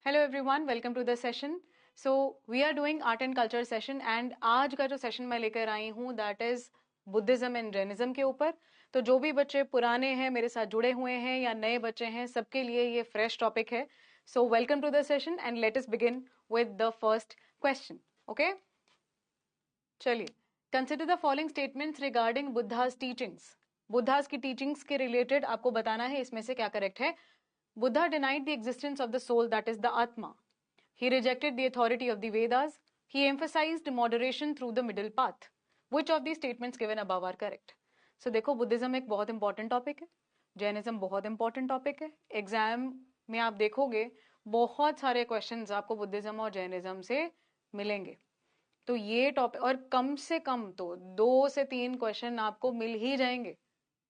Hello everyone, welcome to the session. So we are doing art and culture session and आज का जो session मैं लेकर आई हूँ that is Buddhism and Jainism के ऊपर. तो जो भी बच्चे पुराने हैं मेरे साथ जुड़े हुए हैं या नए बच्चे हैं, सबके लिए ये फ्रेश टॉपिक है. So welcome to the session and let us begin with the first question. Okay, चलिए. Consider the following statements regarding Buddha's teachings. Buddha's की टीचिंग्स के रिलेटेड आपको बताना है इसमें से क्या करेक्ट है. Buddha denied the existence of the soul, that is the Atma. He rejected the authority of the Vedas. He emphasized moderation through the middle path. Which of these statements given above are correct? So देखो, Buddhism एक बहुत important topic है, Jainism बहुत important topic है. Exam में आप देखोगे बहुत सारे क्वेश्चंस आपको बुद्धिज्म और जैनिज्म से मिलेंगे. तो ये टॉपिक, और कम से कम तो 2 से 3 क्वेश्चन आपको मिल ही जाएंगे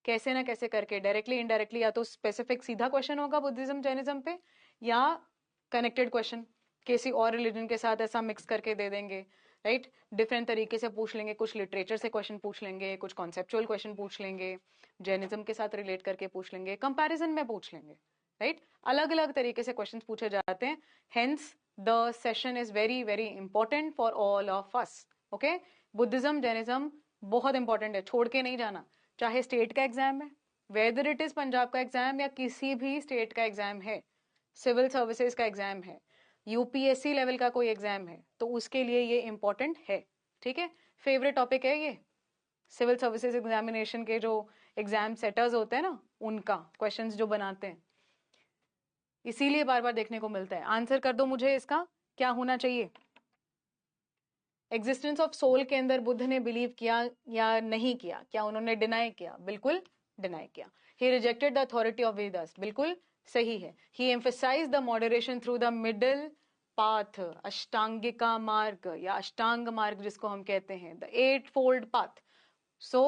कैसे ना कैसे करके, डायरेक्टली इनडायरेक्टली. या तो स्पेसिफिक सीधा क्वेश्चन होगा बुद्धिज्म जैनिज्म पे, या कनेक्टेड क्वेश्चन किसी और रिलीजन के साथ ऐसा मिक्स करके दे देंगे. राइट, डिफरेंट तरीके से पूछ लेंगे, कुछ लिटरेचर से क्वेश्चन पूछ लेंगे, कुछ कॉन्सेप्चुअल क्वेश्चन पूछ लेंगे, जैनिज्म के साथ रिलेट करके पूछ लेंगे, कंपैरिजन में पूछ लेंगे. राइट, अलग अलग तरीके से क्वेश्चन पूछे जाते हैं. Hence the session is very very important for all of us. Okay, Buddhism Jainism बहुत इंपॉर्टेंट है, छोड़ के नहीं जाना. चाहे स्टेट का एग्जाम है, वेदर इट इज पंजाब का एग्जाम या किसी भी स्टेट का एग्जाम है, सिविल सर्विसेज का एग्जाम है, यूपीएससी लेवल का कोई एग्जाम है, तो उसके लिए ये इंपॉर्टेंट है. ठीक है, फेवरेट टॉपिक है ये. सिविल सर्विसेज एग्जामिनेशन के जो एग्जाम सेटर्स होते हैं ना, उनका क्वेश्चंस जो बनाते हैं, इसीलिए बार बार देखने को मिलता है. आंसर कर दो मुझे, इसका क्या होना चाहिए. एग्जिस्टेंस ऑफ सोल के अंदर बुद्ध ने बिलीव किया या नहीं किया? क्या उन्होंने डिनाई किया? बिल्कुल डिनाई किया. He rejected the authority of Vedas, बिल्कुल सही है. He emphasise the moderation through the middle path, अष्टांगिका मार्ग या अष्टांग मार्ग जिसको हम कहते हैं, the 8 fold path. So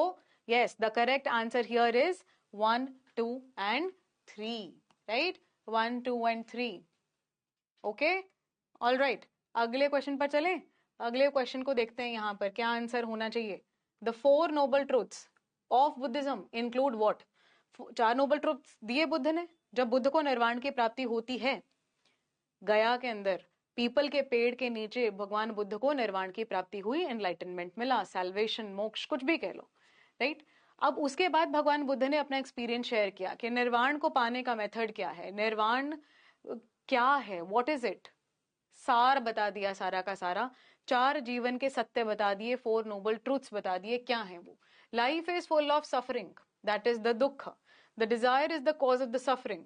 yes, the correct answer here is 1, 2 and 3. Right, 1, 2 and 3. Okay, all right. अगले क्वेश्चन पर चलें. अगले क्वेश्चन को देखते हैं यहां पर क्या आंसर होना चाहिए. The 4 noble truths of Buddhism include what. 4 noble truths दिए बुद्ध ने. जब बुद्ध को निर्वाण की प्राप्ति होती है, गया के अंदर पीपल के पेड़ के नीचे भगवान बुद्ध को निर्वाण की प्राप्ति हुई, एनलाइटनमेंट मिला, सैल्वेशन, मोक्ष, कुछ भी कह लो. राइट, अब उसके बाद भगवान बुद्ध ने अपना एक्सपीरियंस शेयर किया कि निर्वाण को पाने का मेथड क्या है, निर्वाण क्या है, व्हाट इज इट. सार बता दिया सारा का सारा. 4 जीवन के सत्य बता दिए, 4 नोबल ट्रूथ्स बता दिए क्या है वो. Life is full of suffering, that is the दुख. The desire is the cause of the suffering,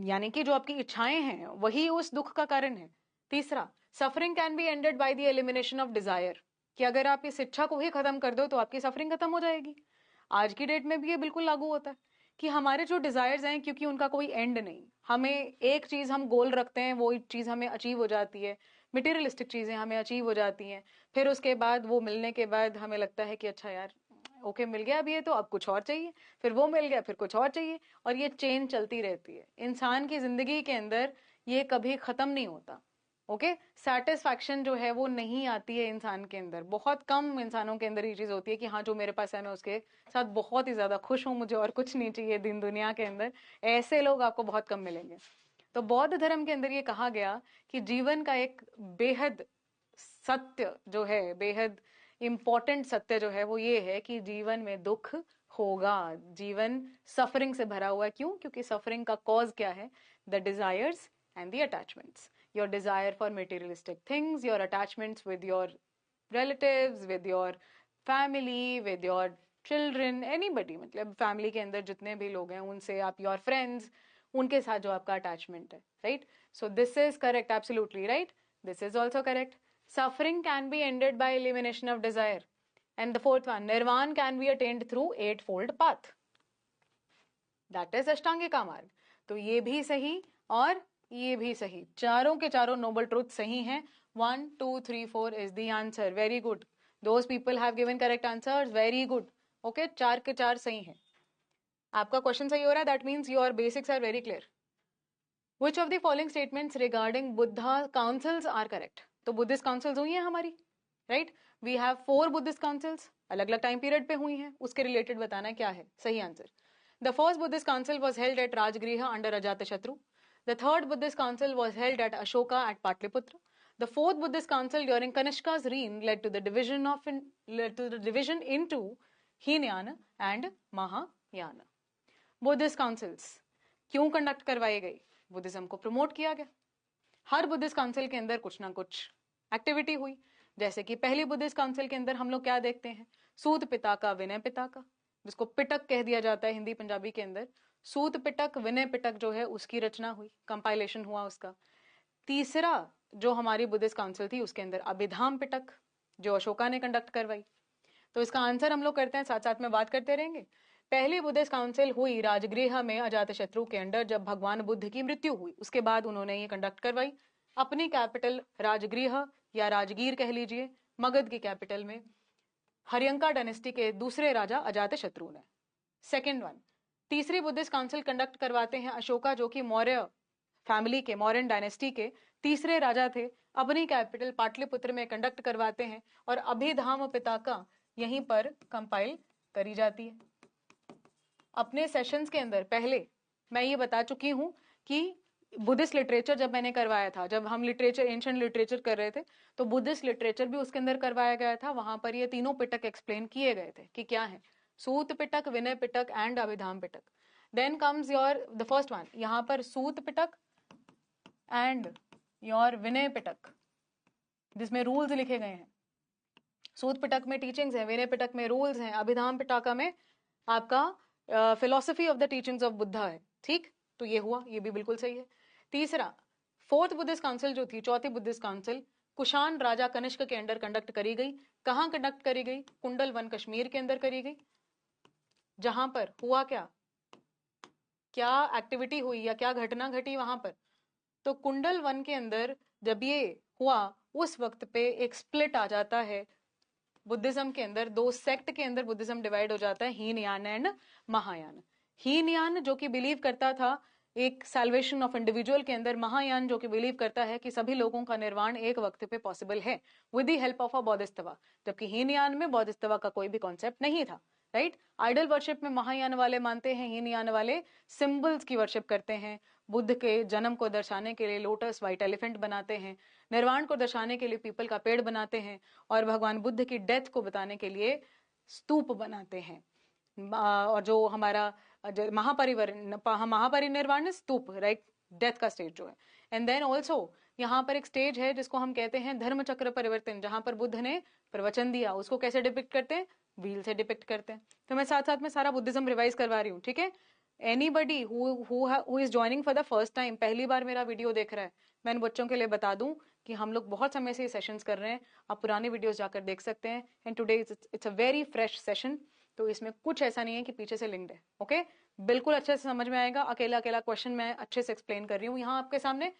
यानी कि जो आपकी इच्छाएं हैं वही उस दुख का कारण है. तीसरा, suffering can be ended by the elimination of desire, कि अगर आप इस इच्छा को ही खत्म कर दो तो आपकी सफरिंग खत्म हो जाएगी. आज की डेट में भी ये बिल्कुल लागू होता है कि हमारे जो डिजायर्स हैं, क्योंकि उनका कोई एंड नहीं, हमें एक चीज हम गोल रखते हैं, वो चीज हमें अचीव हो जाती है, मटेरियलिस्टिक चीजें हमें अचीव हो जाती हैं. फिर उसके बाद वो मिलने के बाद हमें लगता है कि अच्छा यार, ओके मिल गया अब ये, तो अब कुछ और चाहिए. फिर वो मिल गया, फिर कुछ और चाहिए, और ये चेन चलती रहती है इंसान की जिंदगी के अंदर. ये कभी खत्म नहीं होता. ओके, सेटिस्फैक्शन जो है वो नहीं आती है इंसान के अंदर. बहुत कम इंसानों के अंदर ये चीज होती है कि हाँ जो मेरे पास है मैं उसके साथ बहुत ही ज्यादा खुश हूं, मुझे और कुछ नहीं चाहिए दिन दुनिया के अंदर. ऐसे लोग आपको बहुत कम मिलेंगे. तो बौद्ध धर्म के अंदर ये कहा गया कि जीवन का एक बेहद सत्य जो है, बेहद इंपॉर्टेंट सत्य जो है वो ये है कि जीवन में दुख होगा, जीवन सफरिंग से भरा हुआ है. क्यों? क्योंकि सफरिंग का कॉज क्या है? The desires and the attachments. your desire for materialistic things, your attachments with your relatives, with your family, with your children, anybody. मतलब फैमिली के अंदर जितने भी लोग हैं उनसे, आप your friends, उनके साथ जो आपका अटैचमेंट है. Right, so this is correct, absolutely right. This is also correct. Suffering can be ended by elimination of desire. And the fourth one, nirvana can be attained through 8 fold path. That is अष्टांगिका मार्ग. तो ये भी सही और ये भी सही, चारों के चारों नोबल ट्रूथ सही हैं. 1, 2, 3, 4 is the answer. Very good. Those people have given correct answers. Very good. Okay, 4 के 4 सही हैं. आपका क्वेश्चन सही हो रहा है, that means your basics are very clear. Which of the following statements regarding Buddha councils are correct. तो Buddhist councils हुई हैं हमारी. Right, we have 4 Buddhist councils, अलग अलग टाइम पीरियड पे हुई हैं. उसके रिलेटेड बताना क्या है सही answer. The first Buddhist council was held at Rajgriha under Ajatashatru. The third Buddhist council was held at Ashoka at Patliputra. The fourth Buddhist council during Kanishka's reign led to the division into Hinayana and Mahayana. Buddhist councils क्यों conduct करवाई गई? Buddhism को promote किया गया. हर Buddhist council के अंदर कुछ ना कुछ एक्टिविटी हुई. जैसे कि पहली बुद्धिस्ट काउंसिल के अंदर हम लोग क्या देखते हैं? सूत पिताका विनय पिताका, जिसको पिटक कह दिया जाता है हिंदी पंजाबी के अंदर. सूत पिटक विनय पिटक जो है उसकी रचना हुई, कंपाइलेशन हुआ उसका. तीसरा जो हमारी बुद्धिस्ट काउंसिल थी उसके अंदर अभिधाम पिटक जो अशोका ने कंडक्ट करवाई. तो इसका आंसर हम लोग करते हैं, साथ साथ में बात करते रहेंगे. पहली बुद्धिस्ट काउंसिल हुई राजगृह में अजातशत्रु के अंडर जब भगवान बुद्ध की मृत्यु हुई. उसके बाद उन्होंने ये कंडक्ट करवाई. अपनी कैपिटल राजगृह या राजगीर कह लीजिए, मगध की कैपिटल में हरियंका डायनेस्टी के दूसरे राजा अजातशत्रु ने. Second one. तीसरी बुद्धिस्ट काउंसिल कंडक्ट करवाते हैं अशोका, जो कि मौर्य फैमिली के, मौर्यन डायनेस्टी के तीसरे राजा थे. अपनी कैपिटल पाटलिपुत्र में कंडक्ट करवाते हैं और अभिधाम पिताका यहीं पर कंपाइल करी जाती है. अपने सेशंस के अंदर पहले मैं ये बता चुकी हूं कि बुद्धिस्ट लिटरेचर जब मैंने करवाया था, जब हम लिटरेचर, एंशिएंट लिटरेचर कर रहे थे, तो बुद्धिस्ट लिटरेचर भी उसके अंदर करवाया गया था. वहां पर ये तीनों पिटक एक्सप्लेन किए गए थे कि क्या है. Sutta Pitaka, Vinaya Pitaka and Abhidhamma Pitaka. Then comes your the first one. यहाँ पर सूत पिटक एंड योर विनय पिटक जिसमें रूल्स लिखे गए हैं. सूत पिटक में टीचिंग्स हैं, विनय पिटक में रूल्स हैं, अभिधाम पिटका में आपका philosophy of the teachings of Buddha है. ठीक, तो ये हुआ, ये भी बिल्कुल सही है. तीसरा, फोर्थ बुद्धिस्ट काउंसिल जो थी, चौथी बुद्धिस्ट काउंसिल कुषाण राजा कनिष्क के अंडर कंडक्ट करी गई. कहां कंडक्ट करी गई? कुंडल वन कश्मीर के अंदर करी गई. जहां पर हुआ क्या एक्टिविटी हुई या क्या घटना घटी वहां पर? तो कुंडल वन के अंदर जब ये हुआ उस वक्त पे एक स्प्लिट आ जाता है बुद्धिज्म के अंदर. दो सेक्ट के अंदर बुद्धिज्म डिवाइड हो जाता है, हीनयान एंड महायान. हीनयान जो कि बिलीव करता था एक सैल्वेशन ऑफ इंडिविजुअल के अंदर, महायान जो कि बिलीव करता है कि सभी लोगों का निर्वाण एक वक्त पे पॉसिबल है with the help of a Bodhisattva. जबकि हीनयान में बोधिसत्व का कोई भी कॉन्सेप्ट नहीं था. राइट. आइडल वर्शिप में महायान वाले मानते हैं, हीनयान वाले सिंबल्स की वर्शिप करते हैं. बुद्ध के जन्म को दर्शाने के लिए लोटस व्हाइट एलिफेंट बनाते हैं, निर्वाण को दर्शाने के लिए पीपल का पेड़ बनाते हैं, और भगवान बुद्ध की डेथ को बताने के लिए स्तूप बनाते हैं. और जो हमारा महापरिनिर्वाण स्तूप, राइट, डेथ का स्टेज जो है. एंड देन ऑल्सो यहाँ पर एक स्टेज है जिसको हम कहते हैं धर्म चक्र परिवर्तन, जहां पर बुद्ध ने प्रवचन दिया. उसको कैसे डिपिक्ट करते हैं? व्हील से डिपिक्ट करते हैं. तो मैं साथ साथ में सारा बुद्धिज्म रिवाइज करवा रही हूँ. ठीक है. Anybody who is joining for the first time, पहली बार मेरा वीडियो देख रहा है, मैं इन बच्चों के लिए बता दूं कि हम लोग बहुत समय से ये सेशंस कर रहे हैं. आप पुराने वीडियोस जाकर देख सकते हैं. And today it's a very fresh session. तो इसमें कुछ ऐसा नहीं है कि पीछे से लिंक्ड है. ओके, बिल्कुल अच्छे से समझ में आएगा. अकेला अकेला क्वेश्चन मैं अच्छे से एक्सप्लेन कर रही हूँ यहाँ आपके सामने.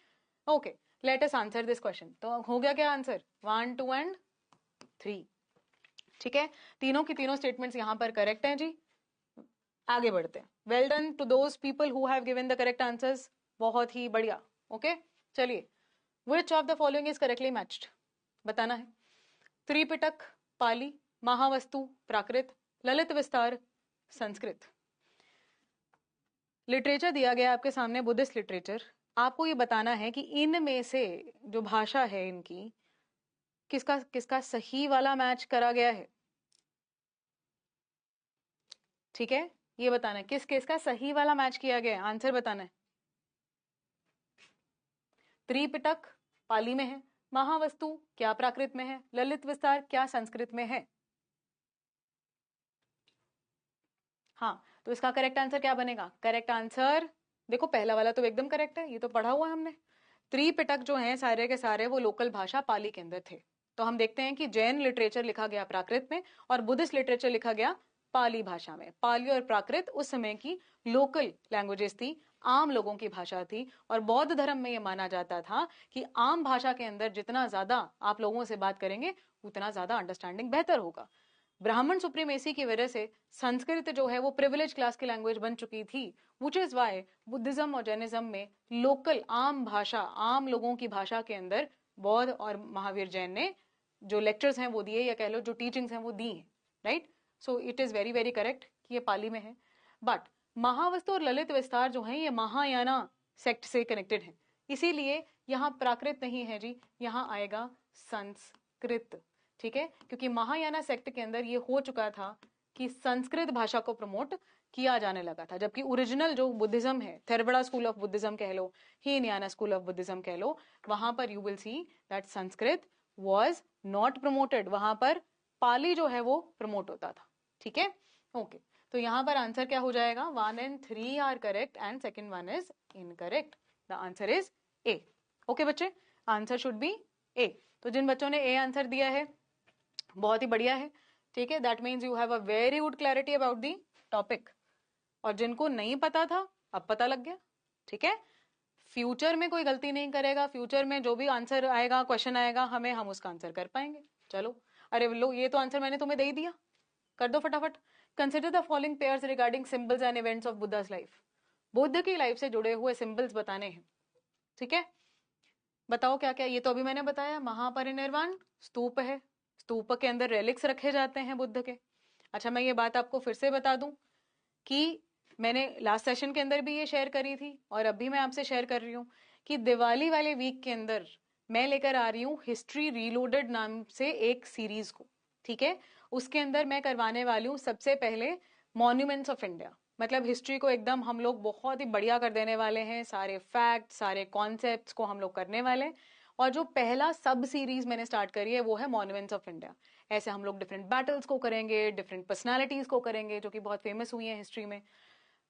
Okay, let us answer this question. तो हो गया क्या आंसर? 1, 2 एंड 3. ठीक है, तीनों की तीनों स्टेटमेंट्स यहाँ पर करेक्ट हैं जी. आगे बढ़ते हैं. Well done to those people who have given the correct answers. बहुत ही बढ़िया. ओके, चलिए. Which of the following is correctly matched? बताना है. त्रिपिटक पाली, महावस्तु प्राकृत, ललित विस्तार संस्कृत. लिटरेचर दिया गया आपके सामने, बुद्धिस्ट लिटरेचर. आपको ये बताना है कि इनमें से जो भाषा है इनकी, किसका किसका सही वाला मैच करा गया है. ठीक है, ये बताना है किस किसका सही वाला मैच किया गया है. आंसर बताना है. त्रिपिटक पाली में है, महावस्तु क्या प्राकृत में है, ललित विस्तार क्या संस्कृत में है. हाँ, तो इसका करेक्ट आंसर क्या बनेगा? करेक्ट आंसर देखो, पहला वाला तो एकदम करेक्ट है, ये तो पढ़ा हुआ है हमने. त्रिपिटक जो है सारे के सारे वो लोकल भाषा पाली के अंदर थे. तो हम देखते हैं कि जैन लिटरेचर लिखा गया प्राकृत में और बुद्धिस्ट लिटरेचर लिखा गया पाली भाषा में. पाली और प्राकृत उस समय की लोकल लैंग्वेजेस थी, आम लोगों की भाषा थी. और बौद्ध धर्म में यह माना जाता था कि आम भाषा के अंदर जितना ज्यादा आप लोगों से बात करेंगे उतना ज्यादा अंडरस्टैंडिंग बेहतर होगा. ब्राह्मण सुप्रीमेसी की वजह से संस्कृत जो है वो प्रिविलेज क्लास की लैंग्वेज बन चुकी थी. विच इज वाई बुद्धिज्म और जैनिज्म में लोकल आम भाषा, आम लोगों की भाषा के अंदर बौद्ध और महावीर जैन ने जो लेक्चर्स हैं वो दिए, या कह लो जो टीचिंग्स हैं वो दी हैं. Right. So it is very correct कि ये पाली में है. बट महावस्तु और ललित विस्तार जो है ये महायाना सेक्ट से कनेक्टेड हैं, इसीलिए यहाँ प्राकृत नहीं है जी, यहाँ आएगा संस्कृत। ठीक है, क्योंकि महायाना सेक्ट के अंदर ये हो चुका था कि संस्कृत भाषा को प्रमोट किया जाने लगा था, जबकि ओरिजिनल जो बुद्धिज्म है, थेरवड़ा स्कूल ऑफ बुद्धिज्म कह लो, हीनयाना स्कूल ऑफ बुद्धिज्म कह लो, वहां पर you will see that Sanskrit was not promoted, वहां पर पाली जो है वो प्रमोट होता था। ठीक है, ओके, तो यहाँ पर आंसर क्या हो जाएगा, 1 and 3 are correct and second one is incorrect. The answer is A. Okay बच्चे, आंसर शुड बी ए। तो जिन बच्चों ने ए आंसर दिया है बहुत ही बढ़िया है। ठीक है, that means you have a very good clarity about the topic, और जिनको नहीं पता था अब पता लग गया। ठीक है, फ्यूचर में कोई गलती नहीं करेगा, फ्यूचर में जो भी आंसर आएगा, क्वेश्चन आएगा, हम उसका आंसर कर पाएंगे। चलो, अरे लो, ये तो आंसर मैंने तुम्हें दे ही दिया, कर दो फटाफट। Consider the following pairs regarding symbols and events of Buddha's life. Buddha की लाइफ से जुड़े हुए सिंबल्स बताने हैं। ठीक है, बताओ क्या क्या। ये तो अभी मैंने बताया, महापरिनिर्वाण स्तूप है, स्तूप के अंदर रेलिक्स रखे जाते हैं बुद्ध के। अच्छा, मैं ये बात आपको फिर से बता दूं कि मैंने लास्ट सेशन के अंदर भी ये शेयर करी थी और अभी मैं आपसे शेयर कर रही हूँ कि दिवाली वाले वीक के अंदर मैं लेकर आ रही हूँ हिस्ट्री रीलोडेड नाम से एक सीरीज को। ठीक है, उसके अंदर मैं करवाने वाली हूँ सबसे पहले मॉन्यूमेंट्स ऑफ इंडिया, मतलब हिस्ट्री को एकदम हम लोग बहुत ही बढ़िया कर देने वाले हैं, सारे फैक्ट, सारे कॉन्सेप्ट्स को हम लोग करने वाले हैं। और जो पहला सब सीरीज मैंने स्टार्ट करी है वो है मॉन्यूमेंट्स ऑफ इंडिया। ऐसे हम लोग डिफरेंट बैटल्स को करेंगे, डिफरेंट पर्सनालिटीज को करेंगे जो कि बहुत फेमस हुई है हिस्ट्री में,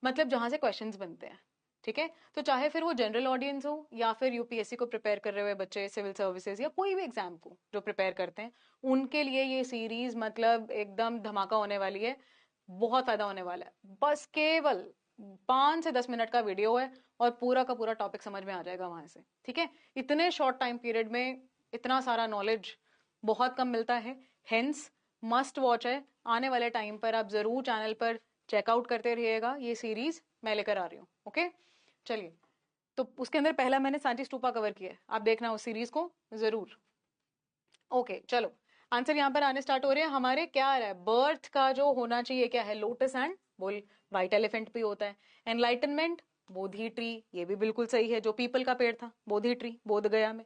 मतलब जहां से क्वेश्चंस बनते हैं। ठीक है, तो चाहे फिर वो जनरल ऑडियंस हो या फिर यूपीएससी को प्रिपेयर कर रहे हुए बच्चे, सिविल सर्विसेज या कोई भी एग्जाम को जो प्रिपेयर करते हैं, उनके लिए ये सीरीज मतलब एकदम धमाका होने वाली है, बहुत फायदा होने वाला है। बस केवल 5 से 10 मिनट का वीडियो है और पूरा का पूरा टॉपिक समझ में आ जाएगा वहां से। ठीक है, इतने शॉर्ट टाइम पीरियड में इतना सारा नॉलेज बहुत कम मिलता है, हेंस मस्ट वॉच है। आने वाले टाइम पर आप जरूर चैनल पर चेकआउट करते रहिएगा, ये सीरीज मैं लेकर आ रही हूँ। ओके, चलिए, तो उसके अंदर पहला मैंने सांची स्तूपा कवर किया है, आप देखना उस सीरीज को जरूर। ओके, चलो, आंसर यहाँ पर आने स्टार्ट हो रहे हैं हमारे। क्या आ रहा है, बर्थ का जो होना चाहिए क्या है, lotus and bull, white elephant भी होता है। एनलाइटनमेंट, बोधि ट्री, ये भी बिल्कुल सही है, जो पीपल का पेड़ था, बोधि ट्री, बोध गया में।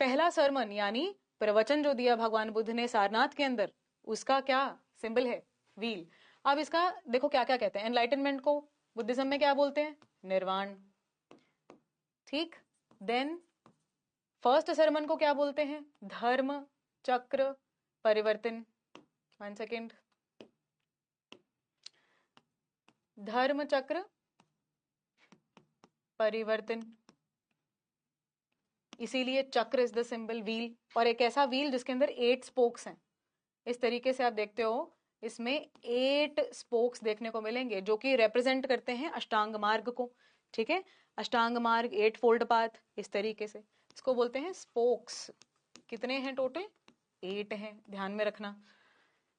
पहला सरमन यानी प्रवचन जो दिया भगवान बुद्ध ने सारनाथ के अंदर, उसका क्या सिंबल है, व्हील। अब इसका देखो क्या क्या कहते हैं, एनलाइटनमेंट को बुद्धिज्म में क्या बोलते हैं, निर्वाण। ठीक, देन फर्स्ट सरमन को क्या बोलते हैं, धर्म चक्र परिवर्तन। 1 सेकेंड, धर्म चक्र परिवर्तन, इसीलिए चक्र इज द सिंबल, व्हील। और एक ऐसा व्हील जिसके अंदर 8 स्पोक्स हैं, इस तरीके से आप देखते हो इसमें 8 स्पोक्स देखने को मिलेंगे जो कि रिप्रेजेंट करते हैं अष्टांग मार्ग को। ठीक है, अष्टांग मार्ग, 8 फोल्ड पाथ, इस तरीके से इसको बोलते हैं स्पोक्स। कितने हैं टोटल, 8 हैं, ध्यान में रखना।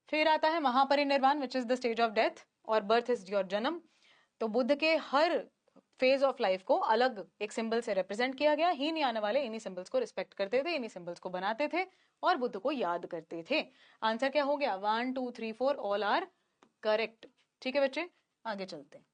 फिर आता है Mahaparinirvana which is the stage of death, और बर्थ इज योर जन्म। तो बुद्ध के हर फेज ऑफ लाइफ को अलग एक सिंबल से रिप्रेजेंट किया गया। ही नहीं आने वाले इन्हीं सिंबल्स को रिस्पेक्ट करते थे, इन्हीं सिंबल्स को बनाते थे और बुद्ध को याद करते थे। आंसर क्या हो गया, 1 2 3 4 ऑल आर करेक्ट। ठीक है बच्चे, आगे चलते हैं,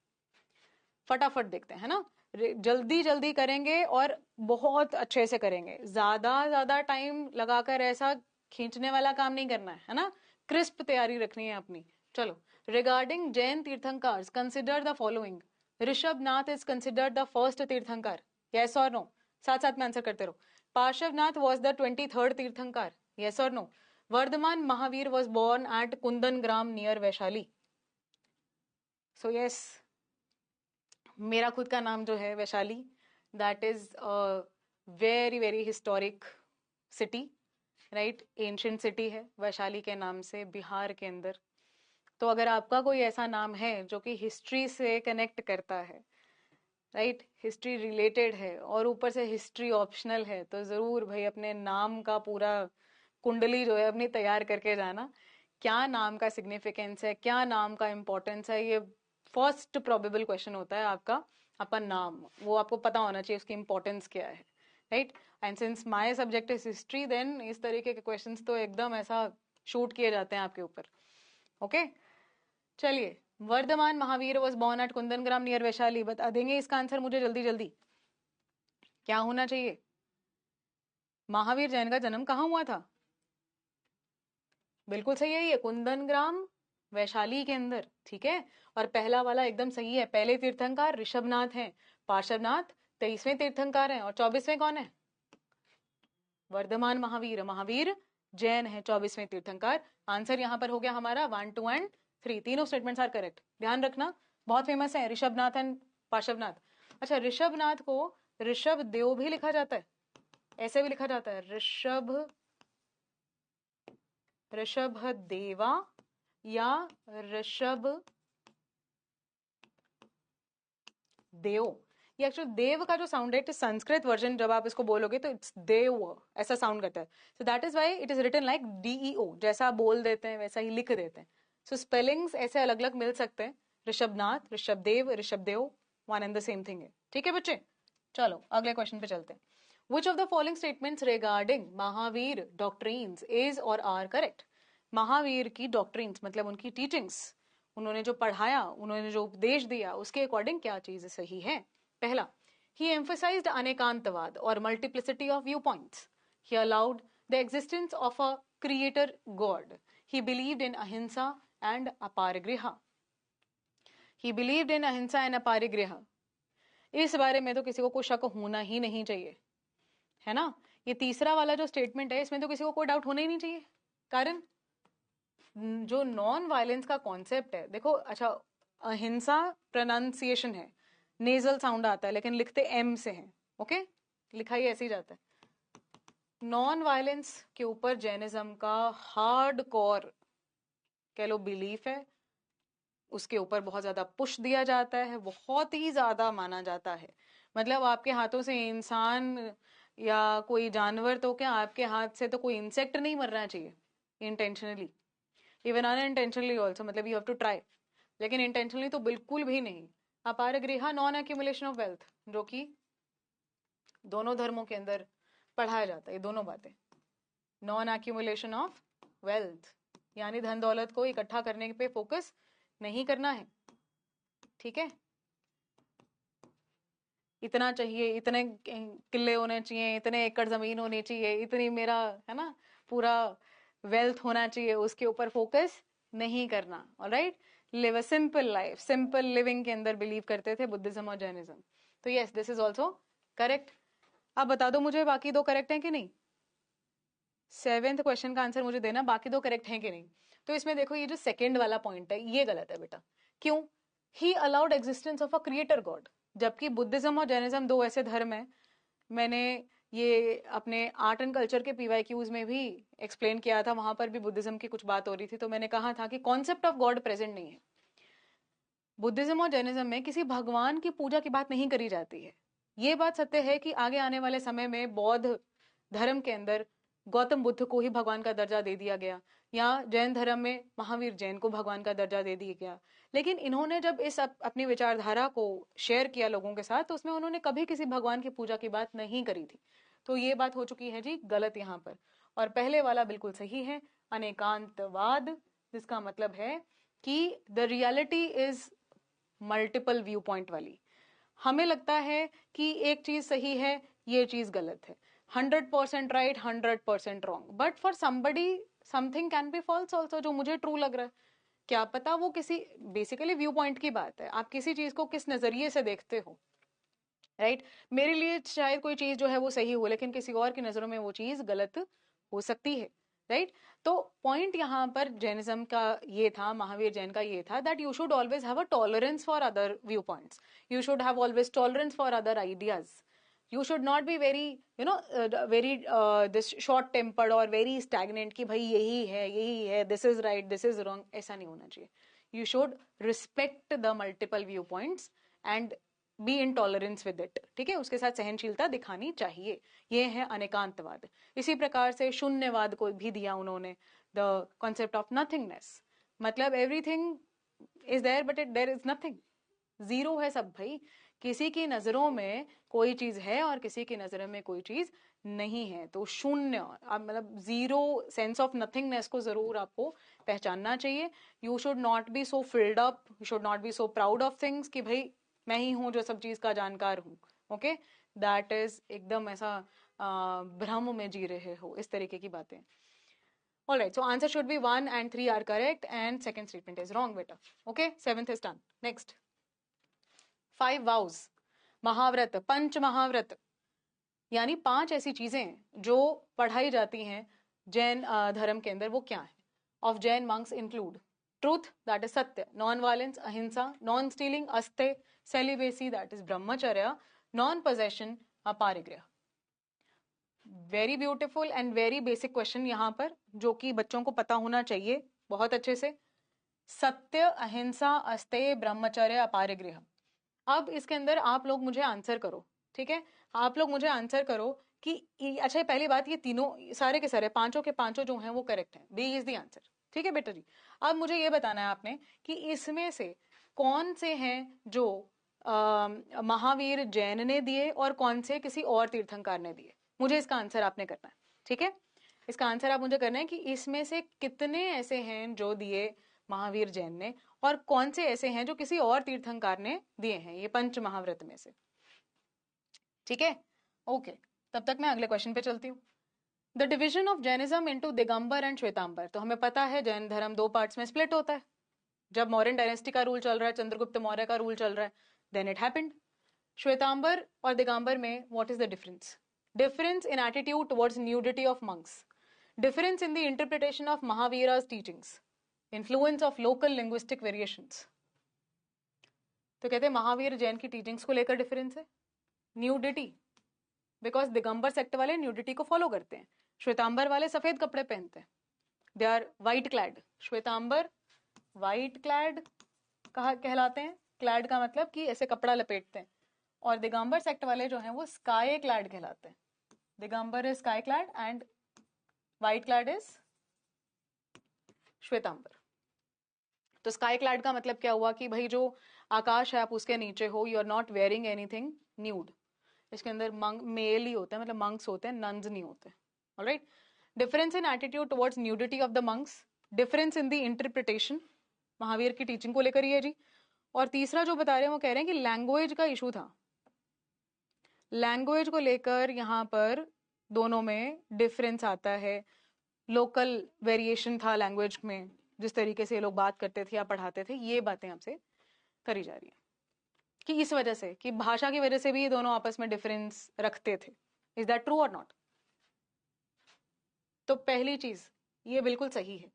फटाफट देखते हैं ना, जल्दी जल्दी करेंगे और बहुत अच्छे से करेंगे, ज्यादा टाइम लगाकर ऐसा खींचने वाला काम नहीं करना है ना, क्रिस्प तैयारी रखनी है अपनी। चलो, regarding Jain tirthankar consider the following. Rishabhanath is considered the first tirthankar, yes और नो, साथ साथ में आंसर करते रहो। Parshvanath was the 23rd tirthankar, yes और no. Vardhaman Mahavir was born at Kundan near Vaishali, so yes. मेरा खुद का नाम जो है Vaishali, that is very very historic city, right, ancient city है वैशाली के नाम से बिहार के अंदर। तो अगर आपका कोई ऐसा नाम है जो कि हिस्ट्री से कनेक्ट करता है, राइट, हिस्ट्री रिलेटेड है और ऊपर से हिस्ट्री ऑप्शनल है, तो जरूर भाई अपने नाम का पूरा कुंडली जो है अपनी तैयार करके जाना। क्या नाम का सिग्निफिकेंस है, क्या नाम का इंपॉर्टेंस है, ये फर्स्ट प्रोबेबल क्वेश्चन होता है आपका नाम, वो आपको पता होना चाहिए उसकी इंपॉर्टेंस क्या है, right. And since my subject is history, then इस तरीके के क्वेश्चंस तो एकदम ऐसा शूट किए जाते हैं आपके ऊपर। ओके, चलिए, Vardhaman Mahavir was born at Kundangram near Vaishali, बता देंगे इसका आंसर मुझे जल्दी जल्दी। क्या होना चाहिए? महावीर जैन का जन्म कहाँ हुआ था? बिल्कुल सही है, ये कुंदन ग्राम वैशाली के अंदर, ठीक है। और पहला वाला एकदम सही है, पहले तीर्थंकर ऋषभनाथ हैं, पार्श्वनाथ 23वें तीर्थंकर हैं, और 24वें कौन है? वर्धमान महावीर, महावीर जैन है 24वें तीर्थंकर। आंसर यहाँ पर हो गया हमारा 1, 2 एंड 3, तीनों स्टेटमेंट्स आर करेक्ट, ध्यान रखना, बहुत फेमस है ऋषभनाथ एंड पार्श्वनाथ। अच्छा, ऋषभनाथ को ऋषभ देव भी लिखा जाता है, ऐसे भी लिखा जाता है, ऋषभ देवा या ऋषभ देव। ये एक्चुअली देव का जो साउंड है, इट इज संस्कृत वर्जन, जब आप इसको बोलोगे तो इट्स देव ऐसा साउंड करता है, so that is why it is written like DEO, जैसा आप बोल देते हैं वैसा ही लिख देते हैं। सो स्पेलिंग्स ऐसे अलग अलग मिल सकते हैं, Rishabhanath, Rishabhdev, Rishabhdev, one and the same thing है, ठीक है बच्चे। चलो अगले क्वेश्चन पे चलते हैं। Which of the following statements regarding Mahavir doctrines is or are correct? Mahavir की डॉक्ट्रिन्स मतलब उनकी टीचिंग्स, उन्होंने जो पढ़ाया, उन्होंने जो उपदेश दिया, उसके अकॉर्डिंग क्या चीज सही है? पहला, he emphasized अनेकांतवाद और multiplicity of viewpoints. He allowed the existence of a creator God. He believed in ahimsa and aparigraha. He believed in ahimsa and aparigraha. इस बारे में तो किसी को कोई शक होना ही नहीं चाहिए, है ना। ये तीसरा वाला जो स्टेटमेंट है, इसमें तो किसी को कोई डाउट होना ही नहीं चाहिए। कारण जो नॉन वायलेंस का कॉन्सेप्ट है, देखो, अच्छा, अहिंसा प्रोनाउंसिएशन है, नेजल साउंड आता है, लेकिन लिखते एम से है, ओके, लिखा ही ऐसे ही जाता है। नॉन वायलेंस के ऊपर जैनिज्म का हार्ड कोर कह लो बिलीफ है, उसके ऊपर बहुत ज्यादा पुश दिया जाता है, बहुत ही ज्यादा माना जाता है। मतलब आपके हाथों से इंसान या कोई जानवर, तो क्या आपके हाथ से तो कोई इंसेक्ट नहीं मरना चाहिए इंटेंशनली, इवन अनइंटेंशनली ऑल्सो, मतलब यू हैव टू ट्राई, लेकिन इंटेंशनली तो बिल्कुल भी नहीं। अपारगृहा नॉन एक्यूमुलेशन ऑफ वेल्थ, जो कि दोनों धर्मों के अंदर पढ़ाया जाता है, ये दोनों बातें, नॉन एक्यूमुलेशन ऑफ वेल्थ यानी धन दौलत को इकट्ठा करने पे फोकस नहीं करना है, ठीक है। इतना चाहिए, इतने किले होने चाहिए, इतने एकड़ जमीन होनी चाहिए, इतनी मेरा, है ना, पूरा वेल्थ होना चाहिए, उसके ऊपर फोकस नहीं करना। Alright, live a simple life, simple living के अंदर बिलीव करते थे बुद्धिज्म और जैनिज्म। तो yes, this is also correct. अब बता दो मुझे बाकी दो करेक्ट हैं कि नहीं। 7th क्वेश्चन का आंसर मुझे देना, बाकी दो करेक्ट हैं कि नहीं। तो इसमें देखो, ये जो सेकंड वाला पॉइंट है ये गलत है बेटा। क्यों? He allowed existence of a creator god, जबकि बुद्धिज्म और जैनिज्म दो ऐसे धर्म है, मैंने ये अपने आर्ट एंड कल्चर के PYQs में भी एक्सप्लेन किया था, वहां पर भी बुद्धिज्म की कुछ बात हो रही थी, तो मैंने कहा था कि कॉन्सेप्ट ऑफ गॉड प्रेजेंट नहीं है बुद्धिज्म और जैनिज्म में, किसी भगवान की पूजा की बात नहीं करी जाती है। ये बात सत्य है कि आगे आने वाले समय में बौद्ध धर्म के अंदर गौतम बुद्ध को ही भगवान का दर्जा दे दिया गया, या जैन धर्म में महावीर जैन को भगवान का दर्जा दे दिया गया। लेकिन इन्होंने जब इस अपनी विचारधारा को शेयर किया लोगों के साथ, तो उसमें उन्होंने कभी किसी भगवान की पूजा की बात नहीं करी थी। तो ये बात हो चुकी है जी गलत यहाँ पर। और पहले वाला बिल्कुल सही है, अनेकांतवाद, जिसका मतलब है कि the reality is multiple view point वाली। हमें लगता है कि एक चीज सही है, ये चीज गलत है, 100% right, 100% wrong, but for somebody something can be false also, जो मुझे ट्रू लग रहा है, क्या पता वो किसी, बेसिकली व्यू पॉइंट की बात है, आप किसी चीज को किस नजरिए से देखते हो, राइट। मेरे लिए शायद कोई चीज जो है वो सही हो, लेकिन किसी और की नजरों में वो चीज गलत हो सकती है, राइट। तो पॉइंट यहाँ पर जैनिज्म का ये था, महावीर जैन का ये था, that you should always have a tolerance for other view points, you should have always tolerance for other ideas, you should not be very, you know, very this short tempered और very stagnant कि भाई यही है, this is right, this is wrong, ऐसा नहीं होना चाहिए। You should respect the multiple view points and be in tolerance with it, ठीक है, उसके साथ सहनशीलता दिखानी चाहिए। ये है अनेकांतवाद। इसी प्रकार से शून्यवाद को भी दिया उन्होंने, द कॉन्सेप्ट ऑफ नथिंगनेस, मतलब everything is there but there is nothing, zero है सब भाई, किसी की नजरों में कोई चीज है और किसी की नजरों में कोई चीज नहीं है, तो शून्य, मतलब जीरो सेंस ऑफ नथिंगनेस को जरूर आपको पहचानना चाहिए। You should not be so filled up, you should not be so proud of things कि भाई मैं ही हूं जो सब चीज का जानकार हूं, ओके। दैट इज एकदम ऐसा भ्रम में जी रहे हो, इस तरीके की बातें. All right, so answer should be 1 and 3 are correct and second statement is wrong, beta. Okay, 7th is done. Next. 5 vows. महाव्रत, पंच महाव्रत, यानी 5 ऐसी चीजें जो पढ़ाई जाती हैं जैन धर्म के अंदर, वो क्या है? Of Jain monks include truth, that is सत्य, नॉन वायलेंस अहिंसा, नॉन स्टीलिंग अस्त्य, सेलिबेसी दैट इज ब्रह्मचर्य, नॉन पोजेशन अपारिग्रह. Very beautiful and very basic question यहाँ पर, जो कि बच्चों को पता होना चाहिए बहुत अच्छे से. सत्य, अहिंसा, अस्तेय, ब्रह्मचर्य, अपारिग्रह. अब इसके अंदर आप लोग मुझे आंसर करो, ठीक है? आप लोग मुझे आंसर करो कि अच्छा, पहली बात, ये तीनों सारे के सारे पांचों के पांचों जो हैं वो करेक्ट हैं. B is the answer. ठीक है बेटा जी? अब मुझे ये बताना है आपने कि इसमें से कौन से हैं जो महावीर जैन ने दिए और कौन से किसी और तीर्थंकर ने दिए. मुझे इसका आंसर आपने करना है, ठीक है? इसका आंसर आप मुझे करना है कि इसमें से कितने ऐसे हैं जो दिए महावीर जैन ने और कौन से ऐसे हैं जो किसी और तीर्थंकर ने दिए हैं ये पंच महाव्रत में से. ठीक है? ओके, तब तक मैं अगले क्वेश्चन पे चलती हूँ. The division of Jainism into Digambar and Shvetambar. तो हमें पता है जैन धर्म 2 पार्ट्स में स्प्लिट होता है. जब मौर्यन डायनेस्टी का रूल चल रहा है, चंद्रगुप्त मौर्य का रूल चल रहा है, देन इट हैपेंड. श्वेतांबर और दिगंबर में what is the difference? Difference in attitude towards nudity of monks. Difference in the interpretation of Mahavira's teachings. Influence of local linguistic variations. तो कहते हैं महावीर जैन की टीचिंग्स को लेकर डिफरेंस है. न्यूडिटी, बिकॉज दिगंबर सेक्ट वाले न्यूडिटी को फॉलो करते हैं, श्वेतांबर वाले सफेद कपड़े पहनते हैं. They are white clad. Shvetambar white clad कहलाते हैं. क्लैड का मतलब कि ऐसे कपड़ा लपेटते हैं. और दिगंबर सेक्ट वाले जो हैं वो स्काई क्लैड कहलाते हैं. Digambar is sky clad and white clad is Shvetambar. तो स्काई क्लैड का मतलब क्या हुआ कि भाई जो आकाश है आप उसके नीचे हो, you are not wearing anything nude. इसके अंदर मेल ही होते हैं, मतलब मंक्स होते हैं, नन्स नहीं होते. Alright. Difference in attitude towards nudity of the monks. Difference in the interpretation, Mahavir की टीचिंग को लेकर ये जी. और तीसरा जो बता रहे हैं वो कह रहे हैं कि लैंग्वेज का इशू था. लैंग्वेज को लेकर यहाँ पर दोनों में डिफरेंस आता है. लोकल वेरिएशन था लैंग्वेज में, जिस तरीके से ये लोग बात करते थे या पढ़ाते थे, ये बातें आपसे करी जा रही है कि इस वजह से, कि भाषा की वजह से भी ये दोनों आपस में डिफरेंस रखते थे. इज दैट ट्रू और नॉट? तो पहली चीज ये बिल्कुल सही है.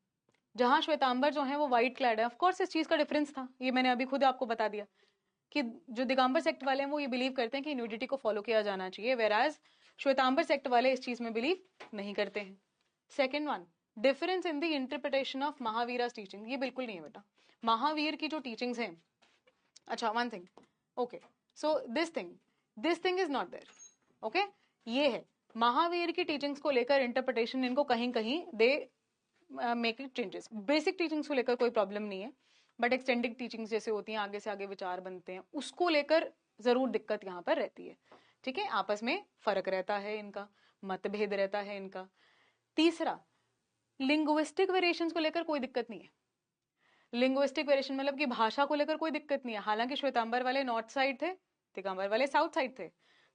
जहां श्वेतांबर जो है वो व्हाइट क्लैड है, ऑफ कोर्स इस चीज का डिफरेंस था, ये मैंने अभी खुद आपको बता दिया कि जो दिगंबर सेक्ट वाले हैं वो ये बिलीव करते हैं कि न्यूडिटी को फॉलो किया जाना चाहिए, वेराज श्वेतांबर सेक्ट वाले इस चीज में बिलीव नहीं करते हैं. Second one, difference in the interpretation of Mahavira's teaching. ये बिल्कुल नहीं है बेटा. महावीर की जो टीचिंग्स हैं, अच्छा one thing, okay, so this thing is not there. Okay, ये है महावीर की टीचिंग्स को लेकर इंटरप्रिटेशन, इनको कहीं कहीं they make it changes. Basic teachings को लेकर कोई प्रॉब्लम नहीं है, बट एक्सटेंडेड टीचिंग्स जैसे होती हैं, आगे से आगे विचार बनते हैं, उसको लेकर जरूर दिक्कत यहाँ पर रहती है. ठीक है, आपस में फर्क रहता है इनका, मतभेद रहता है इनका. तीसरा, लिंग्विस्टिक वेरिएशंस को लेकर कोई दिक्कत नहीं है. लिंग्विस्टिक वेरिएशन मतलब कि भाषा को लेकर कोई दिक्कत नहीं है. हालांकि श्वेतांबर वाले नॉर्थ साइड थे, दिगंबर वाले साउथ साइड थे,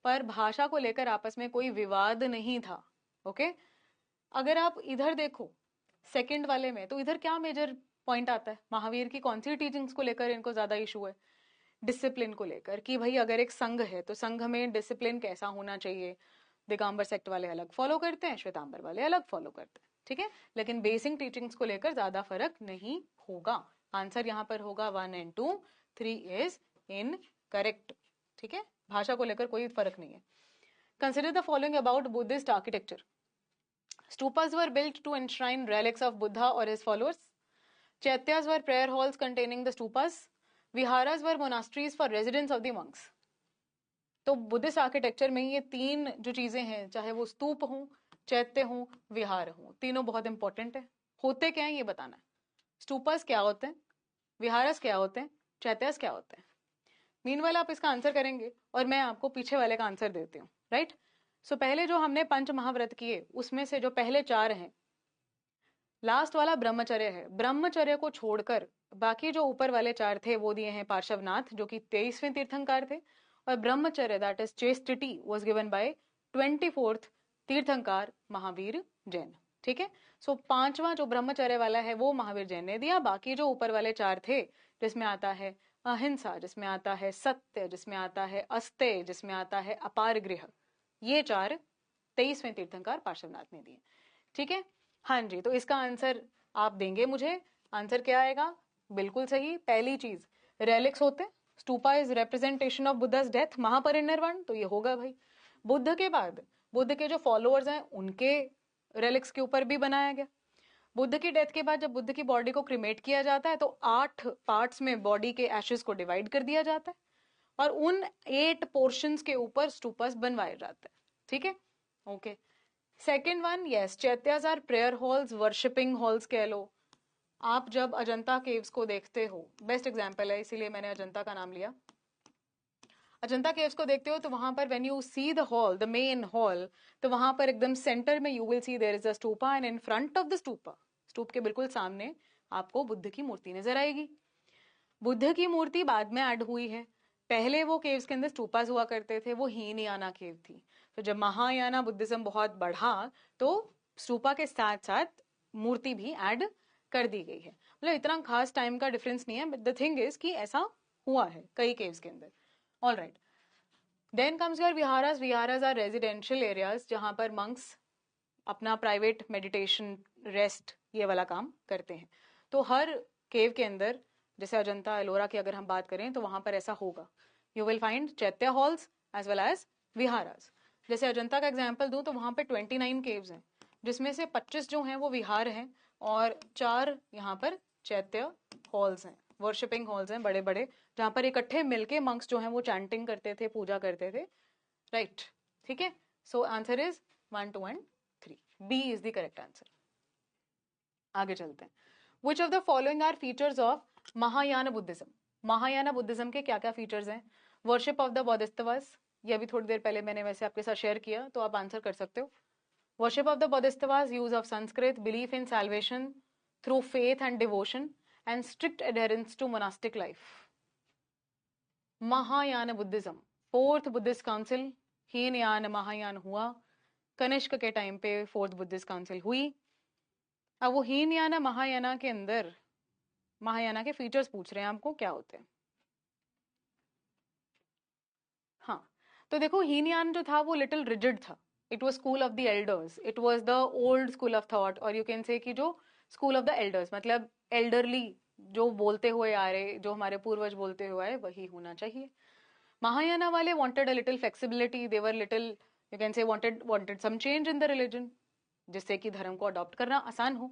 पर भाषा को लेकर आपस में कोई विवाद नहीं था. ओके, अगर आप इधर देखो सेकंड वाले में, तो इधर क्या मेजर पॉइंट आता है? महावीर की कौन सी टीचिंग्स को लेकर इनको ज्यादा इशू है? डिसिप्लिन को लेकर, कि भाई अगर एक संघ है तो संघ में डिसिप्लिन कैसा होना चाहिए. दिगंबर सेक्ट वाले अलग फॉलो करते हैं, श्वेतांबर वाले अलग फॉलो करते हैं. ठीक है, लेकिन बेसिक टीचिंग्स को लेकर ज्यादा फर्क नहीं होगा. आंसर यहाँ पर होगा 1 and 2, 3 इज इनकरेक्ट. ठीक है, भाषा को लेकर कोई फर्क नहीं है. Consider the following about Buddhist architecture. Stupas were built to enshrine relics of Buddha or his followers. Chaityas were prayer halls containing the stupas. Viharas were monasteries for residence of the monks. तो Buddhist architecture में ये 3 जो चीजें हैं, चाहे वो स्तूप हो, चैत्य हो, विहार हो, तीनों बहुत इंपॉर्टेंट है. होते क्या है ये बताना है. स्तूपस क्या होते हैं, विहारस क्या होते हैं, चैत्यस क्या होते हैं. मीनवाइल आप इसका आंसर करेंगे और मैं आपको पीछे वाले का आंसर देती हूँ. राइट. सो पहले जो हमने पंच महाव्रत किए उसमें से जो पहले 4 हैं, लास्ट वाला ब्रह्मचर्य है. ब्रह्मचर्य को छोड़कर बाकी जो ऊपर वाले 4 थे वो दिए हैं पार्श्वनाथ, जो कि 23वें तीर्थंकर थे, और ब्रह्मचर्य that is chastity was given by 24th तीर्थंकर महावीर जैन। ठीक है, सो पांचवा जो ब्रह्मचर्य वाला है वो महावीर जैन ने दिया। बाकी जो ऊपर वाले चार थे, जिसमें आता है अहिंसा, जिसमें आता है सत्य, जिसमें आता है अस्तेय, जिसमें आता है अपार गृह, ये चार 23वें तीर्थंकर पार्श्वनाथ ने दिए। ठीक है, हाँ जी, तो इसका आंसर आप देंगे मुझे। आंसर क्या आएगा? बिल्कुल सही। पहली चीज रेलिक्स होते हैं, stupa is representation of Buddha's death, Mahaparinirvana, तो ये होगा भाई। बुद्ध के बाद बुद्ध के जो फॉलोअर्स हैं उनके रेलिक्स के ऊपर भी बनाया गया। बुद्ध की डेथ के बाद जब बुद्ध की बॉडी को क्रिमेट किया जाता है तो 8 पार्ट्स में बॉडी के एशेस को डिवाइड कर दिया जाता है और उन 8 पोर्शंस के ऊपर स्टूपस बनवाए जाते हैं। ठीक है, okay. Second one, yes, chaityas are prayer halls, worshipping halls कह लो। आप जब अजंता केव्स को देखते हो, बेस्ट एग्जाम्पल है इसीलिए मैंने अजंता का नाम लिया। अजंता केव्स को देखते हो तो वहां पर when you see the hall, the main hall, तो वहां पर एकदम सेंटर में you will see there is a stupa and in front of the stupa, स्तूप के बिल्कुल सामने आपको बुद्ध की मूर्ति नजर आएगी। बुद्ध की मूर्ति बाद में ऐड हुई है, पहले वो केव्स के अंदर स्तूपास हुआ करते थे, वो हीनयाना केव थी। तो जब महायाना बुद्धिज्म बहुत बढ़ा तो स्तूपा के साथ साथ मूर्ति भी ऐड कर दी गई है। मतलब इतना खास टाइम का डिफरेंस नहीं है, बट द थिंग इज कि ऐसा हुआ है कई केव्स के अंदर। All right, then comes your viharas. Viharas are residential areas जहां पर मंक्स अपना प्राइवेट मेडिटेशन, रेस्ट, ये वाला काम करते हैं। तो हर केव के अंदर, जैसे अजंता एलोरा की अगर हम बात करें तो वहां पर ऐसा होगा, यू विल फाइंड चैत्य हॉल्स एज वेल एज विहारास। जैसे अजंता का एग्जाम्पल दूं तो वहां पे 29 केव्स हैं, जिसमें से 25 जो हैं वो विहार हैं और 4 यहाँ पर चैत्य हॉल्स हैं, वर्शिपिंग हॉल्स हैं बड़े बड़े, जहां पर इकट्ठे मिलके मंक्स जो हैं वो चैंटिंग करते थे, पूजा करते थे। राइट, ठीक है, so answer is 1, 2 and 3, B is the correct answer. आगे चलते हैं। Which of the following are features of Mahayana Buddhism. Mahayana Buddhism के क्या क्या फीचर्स हैं? वर्शिप ऑफ द बौद्धिस्त्वस, ये अभी थोड़ी देर पहले मैंने वैसे आपके साथ शेयर किया तो आप आंसर कर सकते हो। Worship of the bodhisattvas, use of Sanskrit, belief in salvation through faith and devotion and strict adherence to monastic life. Mahayana Buddhism, 4th Buddhist council, Hinayana Mahayana हुआ, कनिष्क के टाइम पे 4th बुद्धिस्ट काउंसिल हुई। अब वो हीनयाना महायाना के अंदर महायाना के फीचर्स पूछ रहे हैं आपको, क्या होते हैं? हाँ, तो देखो हीनयान जो था वो लिटिल रिजिड था, it was school of the elders, it was the old school of thought, और यू कैन से कि जो स्कूल ऑफ द एल्डर्स, मतलब एल्डरली जो बोलते हुए आ रहे, जो हमारे पूर्वज बोलते हुए आए वही होना चाहिए। महायाना वाले wanted a little flexibility, they were little, you can say wanted some change in the religion, जिससे कि धर्म को अडॉप्ट करना आसान हो।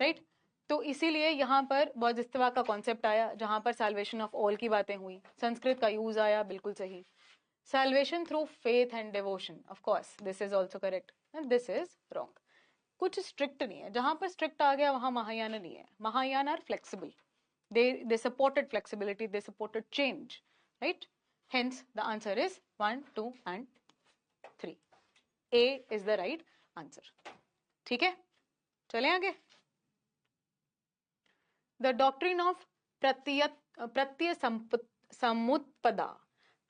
राइट, तो इसीलिए यहाँ पर बौद्धिस्त्वा का कॉन्सेप्ट आया, जहां पर सैल्वेशन ऑफ ऑल की बातें हुई, संस्कृत का यूज आया, बिल्कुल सही। Salvation through faith and devotion, of course this is also correct and this is wrong. कुछ स्ट्रिक्ट नहीं है, जहां पर स्ट्रिक्ट आ गया वहां महायान नहीं है। Mahayana are flexible, they supported flexibility, they supported change, right? Hence the answer is 1, 2 and 3, A is the right answer. ठीक है, चले आगे। The doctrine of Pratyaya समुत्पदा,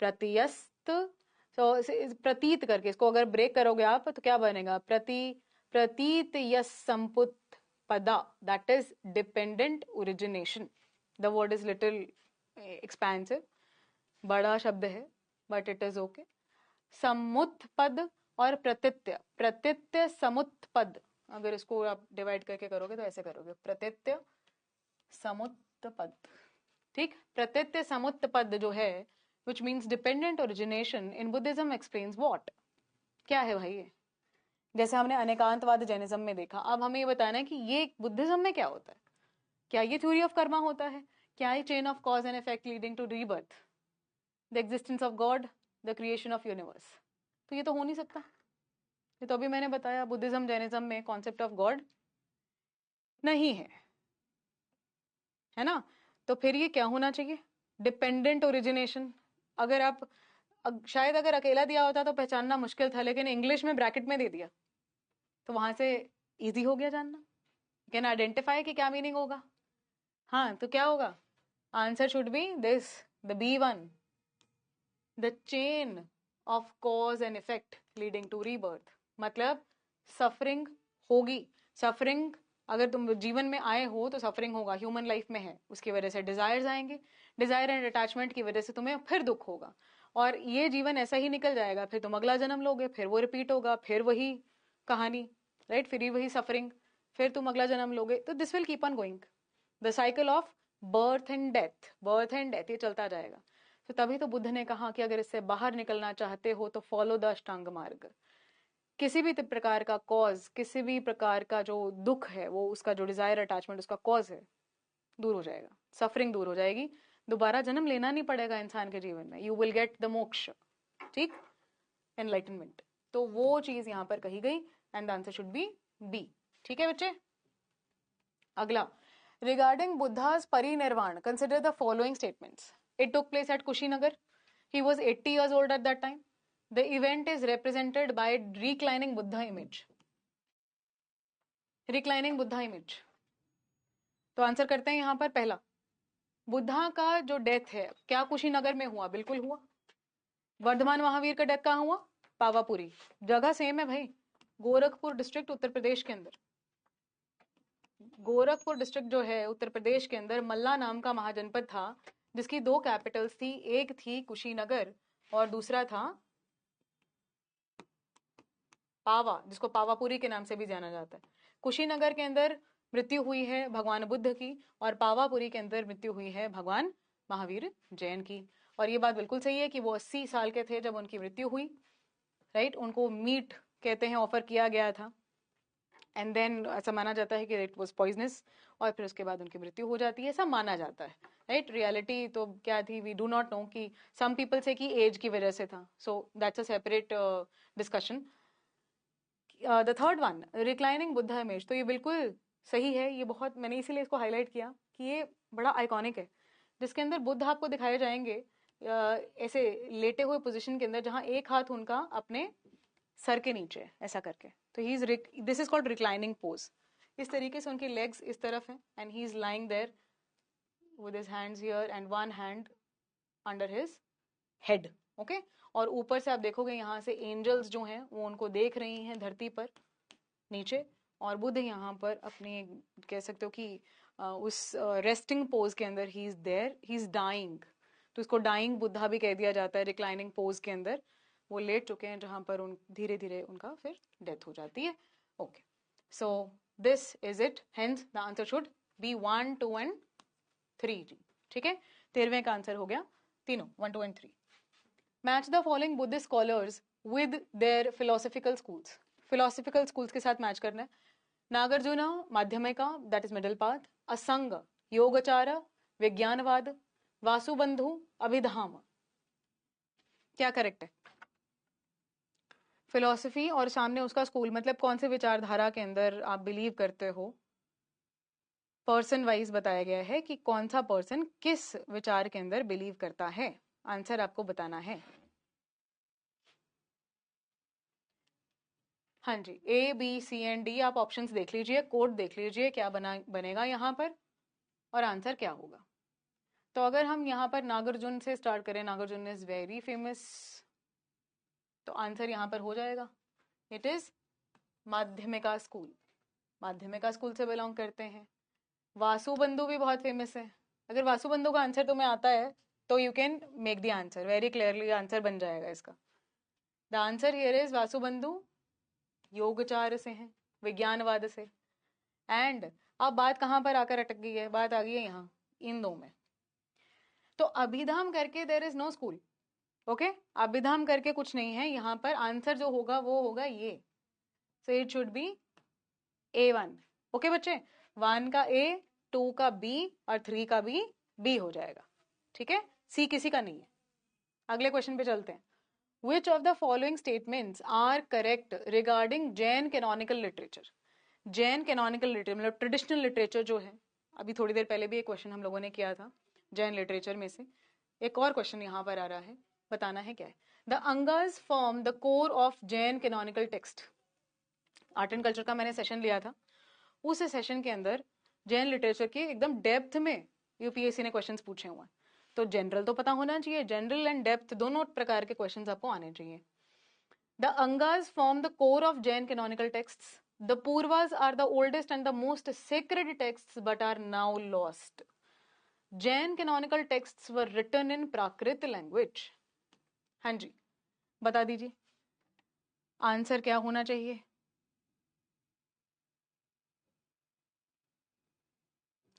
प्रत्यस्त, so प्रतीत करके इसको अगर ब्रेक करोगे आप तो क्या बनेगा? Pratityasamutpada, that is dependent origination. The word is little expensive, बड़ा शब्द है but it is okay. Samutpada और प्रतीत्य, प्रतीत्य समुत्पद, अगर इसको आप डिवाइड करके करोगे तो ऐसे करोगे, प्रतीत्य समुत्पद। ठीक, प्रतीत्य समुत्पद जो है which means dependent origination in Buddhism explains what? क्या है भाई ये? जैसे हमने अनेकांतवाद जैनिज्म में देखा, अब हमें ये बताना है कि ये बुद्धिज्म में क्या होता है। क्या ये थ्योरी ऑफ कर्मा होता है? क्या ये chain of cause and effect leading to rebirth, the existence of God, the creation of universe? तो ये तो हो नहीं सकता। ये तो अभी मैंने बताया, बुद्धिज्म जैनिज्म में कॉन्सेप्ट ऑफ गॉड नहीं है ना। तो फिर ये क्या होना चाहिए? Dependent origination. अगर आप शायद अगर अकेला दिया होता तो पहचानना मुश्किल था, लेकिन इंग्लिश में ब्रैकेट में दे दिया तो वहां से इजी हो गया जानना, कैन आइडेंटिफाई कि क्या मीनिंग होगा। हाँ, तो क्या होगा? Answer should be this, the B1, the chain of cause and effect leading to rebirth, मतलब सफरिंग होगी। सफरिंग अगर तुम जीवन में आए हो तो सफरिंग होगा, ह्यूमन लाइफ में है, उसकी वजह से डिजायर्स आएंगे, डिजायर एंड अटैचमेंट की वजह से तुम्हें फिर दुख होगा, और ये जीवन ऐसा ही निकल जाएगा, फिर तुम अगला जन्म लोगे, फिर वो रिपीट होगा, फिर वही कहानी, राइट, फिर वही सफरिंग, फिर तुम अगला जन्म लोगे, तो this will keep on going, the cycle of birth and death, birth and death, ये चलता जाएगा। तो तभी तो बुद्ध ने कहा कि अगर इससे बाहर निकलना चाहते हो तो फॉलो द अष्टांग मार्ग। किसी भी प्रकार का कॉज, किसी भी प्रकार का जो दुख है, वो उसका जो डिजायर अटैचमेंट उसका कॉज है, दूर हो जाएगा, सफरिंग दूर हो जाएगी, दोबारा जन्म लेना नहीं पड़ेगा इंसान के जीवन में, यू विल गेट द मोक्ष, ठीक, एनलाइटनमेंट। तो वो चीज यहां पर कही गई, and the answer should be B. ठीक है बच्चे, अगला, regarding Buddha's parinirvana consider the following statements. It took place at Kushinagar, he was 80 years old at that time, the event is represented by reclining buddha image, reclining buddha image। तो answer करते हैं यहां पर पहला, बुद्धा का जो डेथ है क्या कुशीनगर में हुआ? बिल्कुल हुआ। वर्धमान महावीर का डेथ कहाँ हुआ? पावापुरी, जगह सेम है भाई, गोरखपुर डिस्ट्रिक्ट उत्तर प्रदेश के अंदर। गोरखपुर डिस्ट्रिक्ट जो है उत्तर प्रदेश के अंदर, मल्ला नाम का महाजनपद था जिसकी दो कैपिटल्स थी, एक थी कुशीनगर और दूसरा था पावा, जिसको पावापुरी के नाम से भी जाना जाता है। कुशीनगर के अंदर मृत्यु हुई है भगवान बुद्ध की, और पावापुरी के अंदर मृत्यु हुई है भगवान महावीर जैन की। और ये बात बिल्कुल सही है कि वो 80 साल के थे जब उनकी मृत्यु हुई, राइट। उनको मीट कहते हैं ऑफर किया गया था, एंड देन ऐसा माना जाता है कि इट वाज पॉइजनस, और फिर उसके बाद उनकी मृत्यु हो जाती है, ऐसा माना जाता है, राइट। रियलिटी तो क्या थी, वी डू नॉट नो, कि सम पीपल से कि एज की वजह से था, so that's a separate discussion. The third one, reclining Buddha image, तो ये बिल्कुल सही है, ये बहुत, मैंने इसीलिए इसको हाईलाइट किया कि ये बड़ा आइकॉनिक है, जिसके अंदर बुद्ध आपको दिखाए जाएंगे ऐसे लेटे हुए पोजीशन के अंदर, जहां एक हाथ उनका अपने सर के नीचे ऐसा करके, तो he is, this is called reclining pose. इस तरीके से उनकी लेग्स इस तरफ हैं, and he is lying there with his hands here and one hand under his head, okay. और ऊपर से आप देखोगे यहाँ से एंजल्स जो हैं वो उनको देख रही हैं धरती पर नीचे, और बुद्ध यहाँ पर अपने, कह सकते हो कि उस रेस्टिंग पोज के अंदर he is there, he is dying, तो इसको डाइंग बुद्धा भी कह दिया जाता है। रिक्लाइनिंग पोज के अंदर वो लेट चुके हैं, जहां पर उन धीरे धीरे उनका फिर डेथ हो जाती है, okay. So this is it, hence the answer should B 1, 2 and 3। ठीक है, 13वें का आंसर हो गया तीनों, 1, 2 and 3। Match the following Buddhist scholars with their philosophical schools, philosophical schools के साथ मैच करना है। Nagarjuna Madhyamika, that is middle path, असंग योगाचार, विज्ञानवाद, वासुबंधु अभिधाम, क्या करेक्ट है? फिलोसफी और सामने उसका स्कूल, मतलब कौन से विचारधारा के अंदर आप बिलीव करते हो, पर्सन वाइज बताया गया है कि कौन सा पर्सन किस विचार के अंदर बिलीव करता है, आंसर आपको बताना है। हाँ जी, A B C and D आप ऑप्शंस देख लीजिए, कोड देख लीजिए क्या बनेगा यहाँ पर, और आंसर क्या होगा। तो अगर हम यहाँ पर नागार्जुन से स्टार्ट करें, नागार्जुन इज वेरी फेमस, तो आंसर यहाँ पर हो जाएगा, it is Madhyamika school, Madhyamika school से बिलोंग करते हैं। वासुबंधु भी बहुत फेमस है, अगर वासुबंधु का आंसर तुम्हें आता है तो you can make the answer very clearly, answer बन जाएगा इसका। द आंसर हियर इज वासुबंधु योगाचार से हैं, विज्ञानवाद से। एंड अब बात कहां पर आकर अटक गई है, बात आ गई है यहाँ इन दो में। तो अभिधाम करके there is no school, okay, Abhidhamma करके कुछ नहीं है यहाँ पर, आंसर जो होगा वो होगा ये, so it should be A1, okay बच्चे, 1 का A, 2 का B और 3 का भी B हो जाएगा, ठीक है, C किसी का नहीं है। अगले क्वेश्चन पे चलते हैं। Which of the following statements are correct regarding Jain canonical literature? Jain canonical literature मतलब ट्रेडिशनल लिटरेचर जो है, अभी थोड़ी देर पहले भी एक क्वेश्चन हम लोगों ने किया था जैन लिटरेचर में से, एक और क्वेश्चन यहाँ पर आ रहा है, बताना है क्या है। The angas form the core of Jain canonical text, art and culture का मैंने सेशन लिया था, उस सेशन के अंदर जैन लिटरेचर के एकदम डेप्थ में यूपीएससी ने क्वेश्चंस पूछे हुए हैं। तो जनरल तो पता होना चाहिए, जनरल एंड डेप्थ दोनों प्रकार के क्वेश्चंस आपको आने चाहिए. The Angas form the core of Jain canonical texts. The Purvas are the oldest and the most sacred texts but are now lost. Jain canonical texts were written in Prakrit language. हाँ जी, बता दीजिए answer क्या होना चाहिए.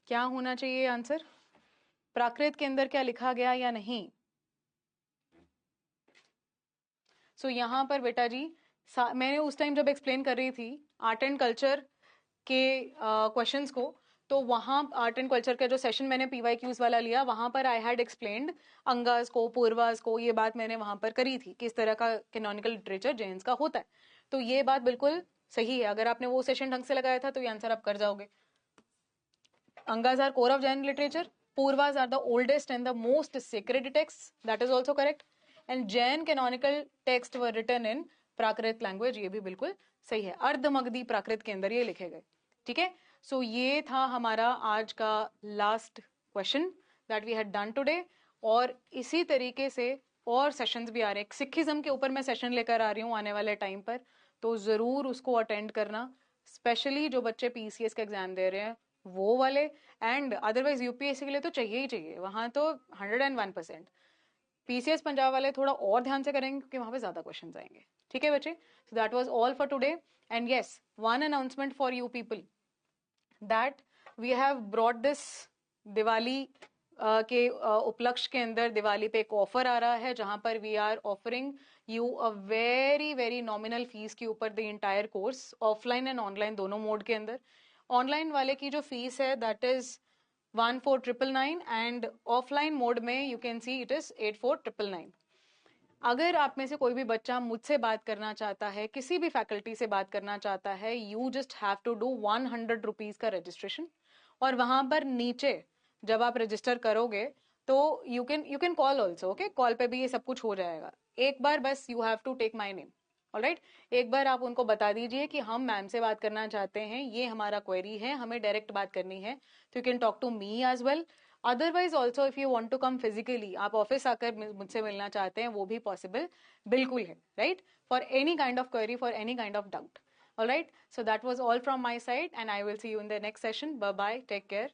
क्या होना चाहिए answer? प्राकृत के अंदर क्या लिखा गया या नहीं? सो यहाँ पर बेटा जी मैंने उस टाइम जब एक्सप्लेन कर रही थी आर्ट एंड कल्चर के क्वेश्चंस को, तो वहाँ आर्ट एंड कल्चर का जो सेशन मैंने PYQs वाला लिया, वहाँ पर आई हैड एक्सप्लेन्ड अंगास को, पूर्वास को, ये बात मैंने वहाँ पर करी थी किस तरह का कैनोनिकल लिटरेचर जैन्स का होता है. तो ये बात बिल्कुल सही है. अगर आपने वो सेशन ढंग से लगाया था तो ये आंसर आप कर जाओगे. Angas are core of Jain literature. Purvas are the oldest and the most sacred texts. That is also correct. And Jain canonical texts were written in Prakrit language. ये भी बिल्कुल सही है. अर्धमगधी प्राकृत के अंदर ये लिखे गए. ठीक है. सो ये था हमारा आज का last question that we had done today. और इसी तरीके से और सेशंस भी आ रहे हैं. सिखिज्म के ऊपर मैं सेशन लेकर आ रही हूँ आने वाले टाइम पर, तो जरूर उसको अटेंड करना. स्पेशली जो बच्चे PCS का एग्जाम दे रहे हैं वो वाले, एंड अदरवाइज UPSC के लिए तो चाहिए ही चाहिए. वहां तो 101%. PCS पंजाब वाले थोड़ा और ध्यान से करेंगे क्योंकि वहां पे ज्यादा क्वेश्चन आएंगे. ठीक है बच्चे. So that was all for today. And yes, one announcement for you people that we have brought this Diwali के उपलक्ष्य के अंदर दिवाली पे एक ऑफर आ रहा है जहां पर we are offering you a very very nominal fees के ऊपर the entire course, offline and online दोनों मोड के अंदर. ऑनलाइन वाले की जो फीस है that is 14,999 and offline mode में you can see it is 84,999. अगर आप में से कोई भी बच्चा मुझसे बात करना चाहता है, किसी भी फैकल्टी से बात करना चाहता है, you just have to do 100 rupees का रजिस्ट्रेशन. और वहां पर नीचे जब आप रजिस्टर करोगे तो you can call also. Okay, call पे भी ये सब कुछ हो जाएगा. एक बार बस you have to take my name. Alright, एक बार आप उनको बता दीजिए कि हम मैम से बात करना चाहते हैं, ये हमारा क्वेरी है, हमें डायरेक्ट बात करनी है. तो you can talk to me as well. Otherwise also if you want to come physically, आप ऑफिस आकर मुझसे मिलना चाहते हैं, वो भी पॉसिबल बिल्कुल है. Right, for any kind of query, for any kind of doubt. Alright, so that was all from my side and I will see you in the next session. Bye bye, take care.